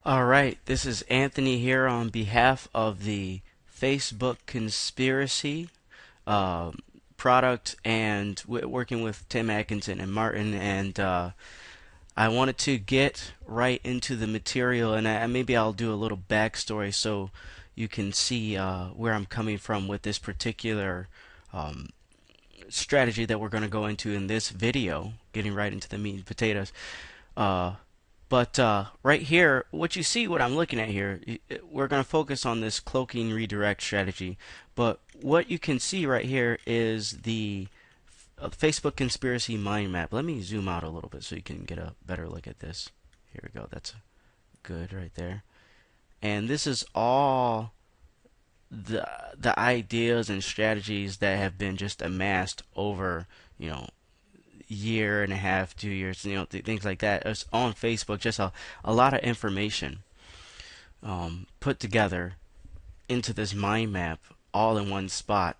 Alright, this is Anthony here on behalf of the Facebook Conspiracy uh, product and working with Tim Atkinson and Martin. And I wanted to get right into the material, and maybe I'll do a little backstory so you can see where I'm coming from with this particular um, strategy that we're going to go into in this video, getting right into the meat and potatoes. Uh, but right here, what I'm looking at here, we're going to focus on this cloaking redirect strategy. But what you can see right here is the Facebook conspiracy mind map. Let me zoom out a little bit so you can get a better look at this. Here we go. That's good right there. And this is all the ideas and strategies that have been just amassed over, year and a half, 2 years, things like that. It's on Facebook, just a lot of information put together into this mind map, all in one spot,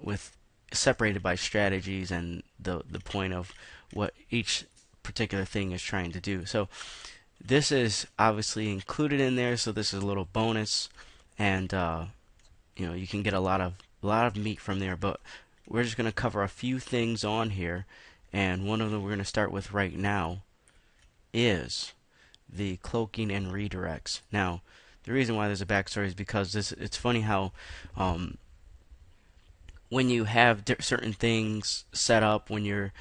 with separated by strategies and the point of what each particular thing is trying to do. So this is obviously included in there. So this is a little bonus, and you can get a lot of meat from there. But we're just going to cover a few things on here. And one of them we're going to start with right now is the cloaking and redirects. Now, the reason why there's a backstory is because it's funny how when you have certain things set up, when you're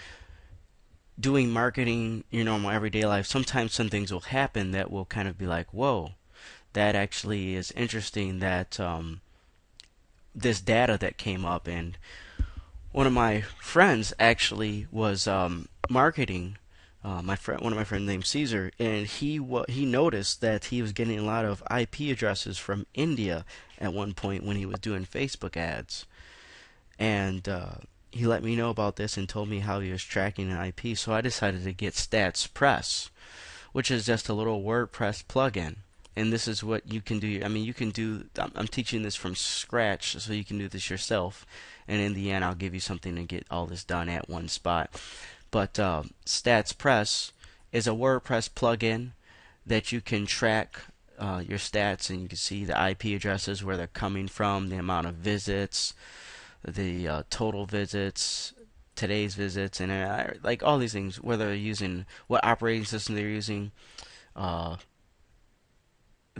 doing marketing, your normal everyday life, sometimes some things will happen that will kind of be like, whoa, that actually is interesting, that this data that came up. And one of my friends actually was marketing. One of my friends named Caesar, and he noticed that he was getting a lot of IP addresses from India at one point when he was doing Facebook ads, and he let me know about this and told me how he was tracking an IP. So I decided to get Stats Press, which is just a little WordPress plugin. And this is what you can do. I mean, you can do. I'm teaching this from scratch, so you can do this yourself. And in the end, I'll give you something to get all this done at one spot. But Stats Press is a WordPress plugin that you can track your stats, and you can see the IP addresses, where they're coming from, the amount of visits, the total visits, today's visits, and like all these things, whether they're using what operating system they're using.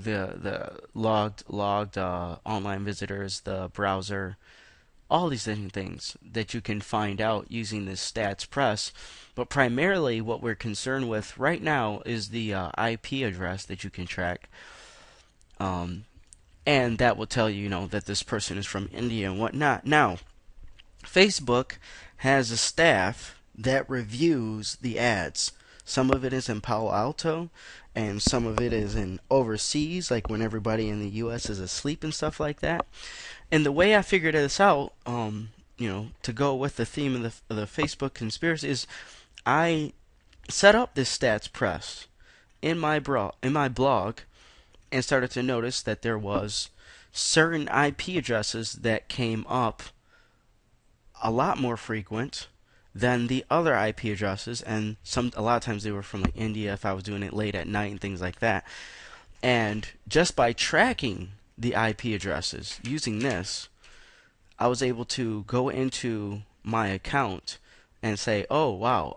The logged online visitors, the browser, all these different things that you can find out using this Stats Press. But primarily what we're concerned with right now is the IP address that you can track. And that will tell you, that this person is from India and whatnot. Now, Facebook has a staff that reviews the ads. Some of it is in Palo Alto, and some of it is in overseas, like when everybody in the U.S. is asleep and stuff like that. And the way I figured this out, to go with the theme of the Facebook conspiracy, is I set up this Stats Press in my blog, and started to notice that there was certain IP addresses that came up a lot more frequent than the other IP addresses, and a lot of times they were from like India if I was doing it late at night and things like that. And just by tracking the IP addresses using this, I was able to go into my account and say, oh wow,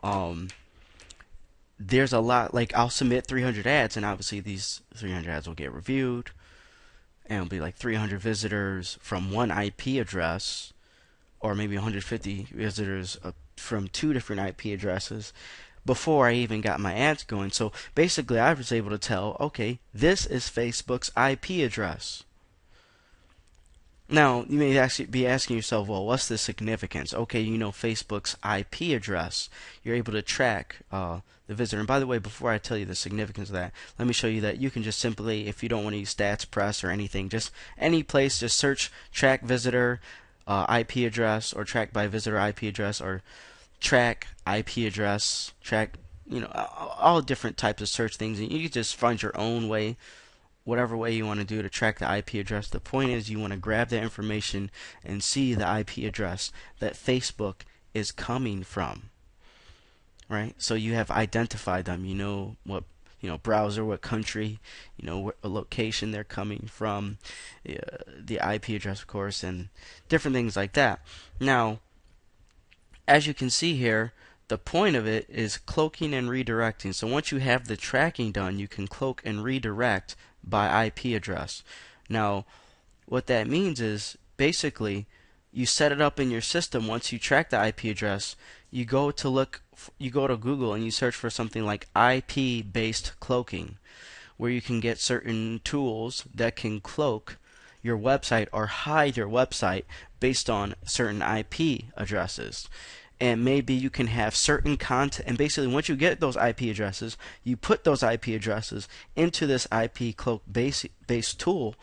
there's a lot. Like, I'll submit 300 ads, and obviously these 300 ads will get reviewed, and it'll be like 300 visitors from one IP address, or maybe 150 visitors from two different IP addresses before I even got my ads going. So basically I was able to tell, okay, this is Facebook's IP address. Now, you may actually be asking yourself, well, what's the significance? Okay, Facebook's IP address. You're able to track the visitor. And by the way, before I tell you the significance of that, let me show you that you can just simply, if you don't want to use Stats Press or anything, just any place, just search track visitor IP address, or track by visitor IP address, or track IP address, track, all different types of search things. And you can just find your own way, whatever way you want to do to track the IP address. The point is, you want to grab that information and see the IP address that Facebook is coming from, right? So you have identified them. You know what browser, what country, what location they're coming from, the IP address, of course, and different things like that. Now, as you can see here, the point of it is cloaking and redirecting. So once you have the tracking done, you can cloak and redirect by IP address. Now, what that means is basically you set it up in your system. Once you track the IP address, you go to Google and you search for something like IP-based cloaking, where you can get certain tools that can cloak your website or hide your website based on certain IP addresses. And maybe you can have certain content, and basically once you get those IP addresses, you put those IP addresses into this IP cloak based tool,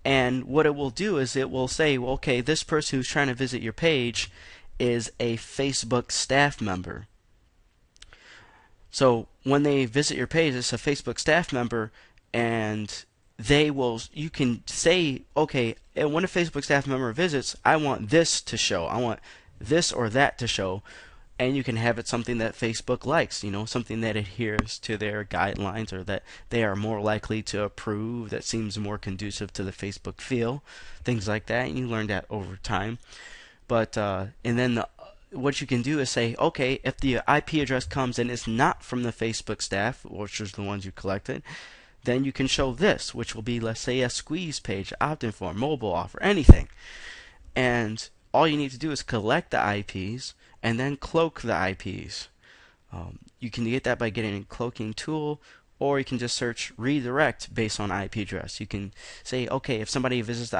and what it will do is it will say, well, okay, this person who's trying to visit your page is a Facebook staff member. So when they visit your page, it's a Facebook staff member, and you can say, okay, and when a Facebook staff member visits, I want this to show. I want this or that to show. And you can have it something that Facebook likes, something that adheres to their guidelines or that they are more likely to approve, that seems more conducive to the Facebook feel, things like that. And you learn that over time. But and then what you can do is say, okay, if the IP address comes and it's not from the Facebook staff, which is the ones you collected, then you can show this, which will be, let's say, a squeeze page, opt-in form, mobile offer, anything. And all you need to do is collect the IPs and then cloak the IPs. You can get that by getting a cloaking tool, or you can just search redirect based on IP address. You can say, okay, if somebody visits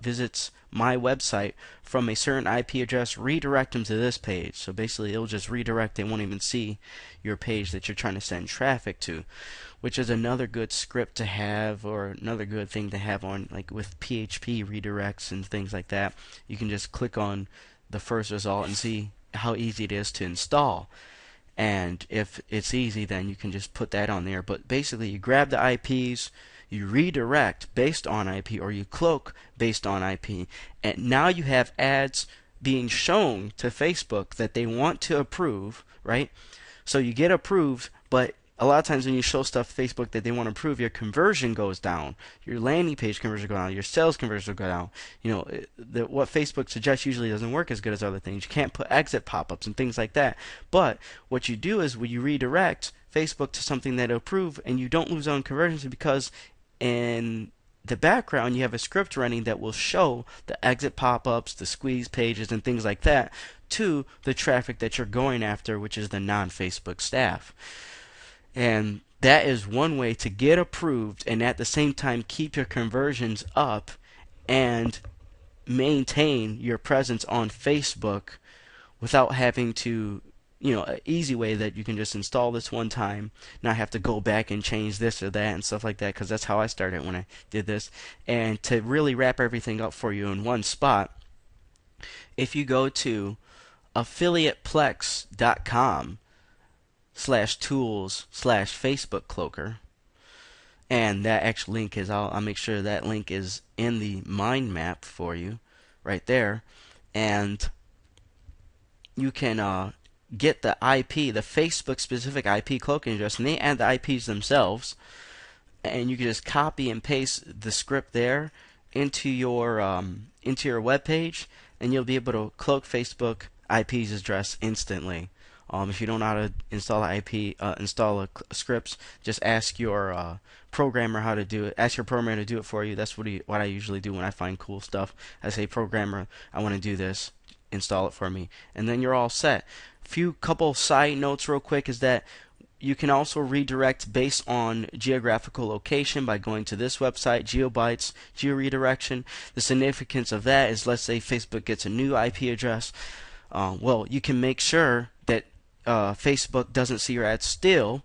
visits my website from a certain IP address, redirect them to this page. So basically, it'll just redirect. They won't even see your page that you're trying to send traffic to, which is another good script to have, or another good thing to have on, like with PHP redirects and things like that. You can just click on the first result and see how easy it is to install. And if it's easy, then you can just put that on there. But basically, you grab the IPs, you redirect based on IP, or you cloak based on IP, and now you have ads being shown to Facebook that they want to approve, right? So you get approved, but a lot of times when you show stuff to Facebook that they want to approve, your conversion goes down, your landing page conversion goes down, your sales conversion will go down. What Facebook suggests usually doesn't work as good as other things. You can't put exit pop-ups and things like that. But what you do is when you redirect Facebook to something that will approve, and you don't lose on conversions, because in the background you have a script running that will show the exit pop-ups, the squeeze pages, and things like that to the traffic that you're going after, which is the non-Facebook staff. And that is one way to get approved and at the same time keep your conversions up and maintain your presence on Facebook without having to, an easy way that you can just install this one time, not have to go back and change this or that and stuff like that, because that's how I started when I did this. And to really wrap everything up for you in one spot, if you go to affiliateplex.com/tools/Facebook cloaker, and that actual link is, I'll make sure that link is in the mind map for you right there, and you can get the IP, the Facebook specific IP cloaking address, and they add the IPs themselves, and you can just copy and paste the script there into your web page, and you'll be able to cloak Facebook IP's address instantly. If you don't know how to install scripts, just ask your programmer how to do it. Ask your programmer to do it for you. That's what I usually do when I find cool stuff. I say, programmer, I want to do this. Install it for me, and then you're all set. Couple side notes real quick is that you can also redirect based on geographical location by going to this website, GeoBytes, geo-redirection. The significance of that is, let's say Facebook gets a new IP address. Well, you can make sure that Facebook doesn't see your ads still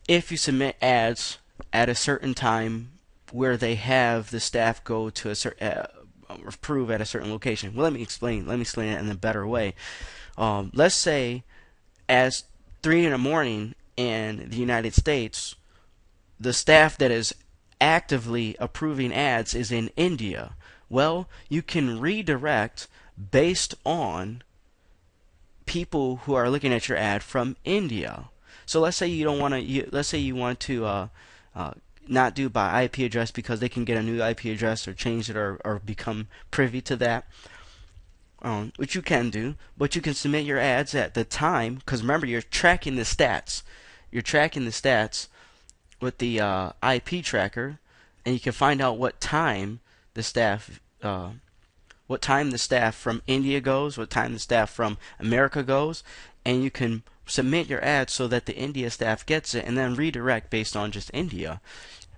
if you submit ads at a certain time where they have the staff go to a certain approve at a certain location. Well, let me explain it in a better way. Let's say as 3 in the morning in the United States, the staff that is actively approving ads is in India. Well, you can redirect based on people who are looking at your ad from India. So let's say you don't want to. Let's say you want to uh, not do by IP address because they can get a new IP address or change it or become privy to that. Which you can do, but you can submit your ads at the time, because remember, you're tracking the stats. You're tracking the stats with the IP tracker, and you can find out what time the staff from India goes, what time the staff from America goes, and you can submit your ad so that the India staff gets it and then redirect based on just India.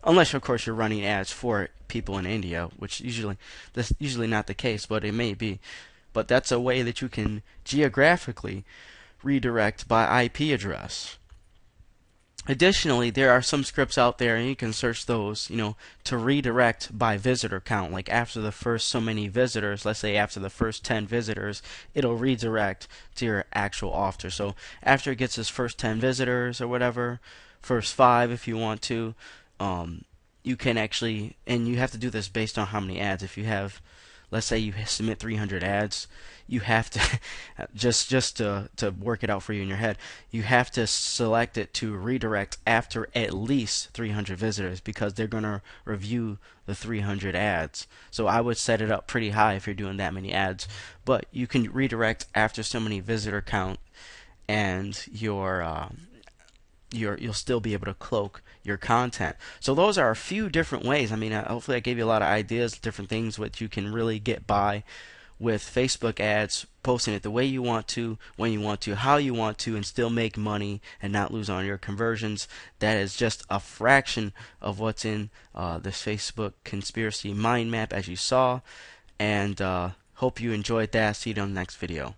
Unless, of course, you're running ads for people in India, which that's usually not the case, but it may be. But that's a way that you can geographically redirect by IP address. Additionally, there are some scripts out there, and you can search those, to redirect by visitor count. Like after the first so many visitors, let's say after the first 10 visitors, it'll redirect to your actual offer. So after it gets its first 10 visitors or whatever, first 5 if you want to, you can actually, and you have to do this based on how many ads. If you have, let's say you submit 300 ads, you have to just to work it out for you in your head, you have to select it to redirect after at least 300 visitors, because they're going to review the 300 ads. So I would set it up pretty high if you're doing that many ads, but you can redirect after so many visitor count, and you'll still be able to cloak your content. So those are a few different ways. I mean, hopefully I gave you a lot of ideas, different things which you can really get by with Facebook ads, posting it the way you want to, when you want to, how you want to, and still make money and not lose on your conversions. That is just a fraction of what's in this Facebook conspiracy mind map, as you saw, and hope you enjoyed that. See you on the next video.